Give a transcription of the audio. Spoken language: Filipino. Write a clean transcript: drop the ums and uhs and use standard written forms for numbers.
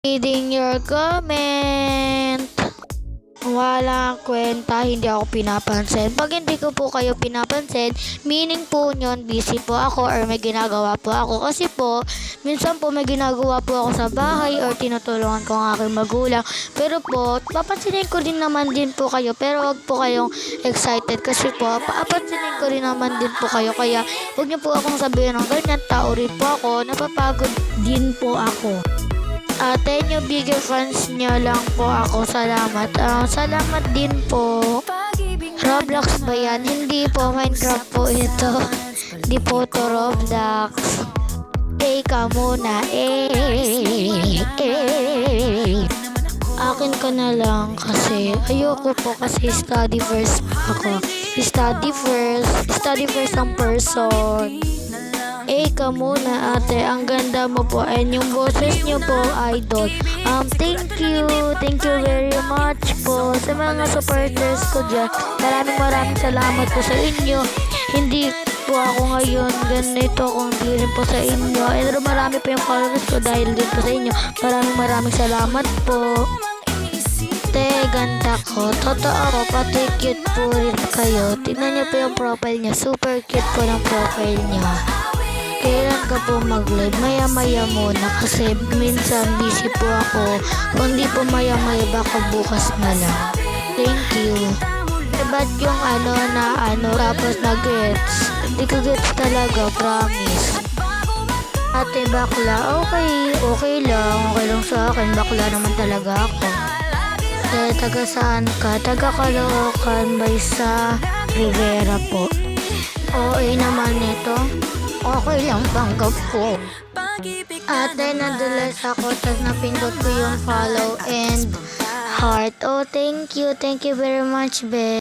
Reading your comment. Walang kwenta, hindi ako pinapansin. Pag hindi ko po kayo pinapansin, meaning po nyon, busy po ako or may ginagawa po ako. Kasi po, minsan po may ginagawa po ako sa bahay or tinutulungan ko ang aking magulang. Pero po, papansinin ko din naman din po kayo. Pero wag po kayong excited kasi po, papansinin ko rin naman din po kayo. Kaya wag niyo po akong sabihin ng ganyan, tao rin po ako, napapagod din po ako. Ate nyo, bigger fans nyo lang po ako. Salamat. Salamat din po. Roblox ba yan? Hindi po. Minecraft po ito. Hindi po to Roblox. Ka muna. Akin ka na lang kasi ayoko po kasi study first ako. Study first ang person. Ka muna ate, ang ganda mo po and yung boses nyo po, idol. Thank you very much po sa mga supporters ko dyan. Maraming salamat po sa inyo. Hindi po ako ngayon ganito kung hindi rin po sa inyo. And marami po yung followers ko dahil din po sa inyo. Maraming salamat po. Ganda ko. Totoo ko, pati cute po rin kayo. Tingnan niyo po yung profile niya. Super cute po ng profile niya. Kailan ka po mag-live? Maya-maya muna kasi minsan busy po ako. Kung di po maya-maya baka bukas na lang. Thank you. Ba't yung tapos na-gets? Hindi ko gets talaga, promise. Ate bakla, okay lang sa akin. Bakla naman talaga ako. Taga saan ka? Taga Caloocan by sa Rivera po. Naman ito. Okay lang, tanggap ko. Ate, nadulas ako, tapos napindot ko yung follow and heart. Thank you very much, be.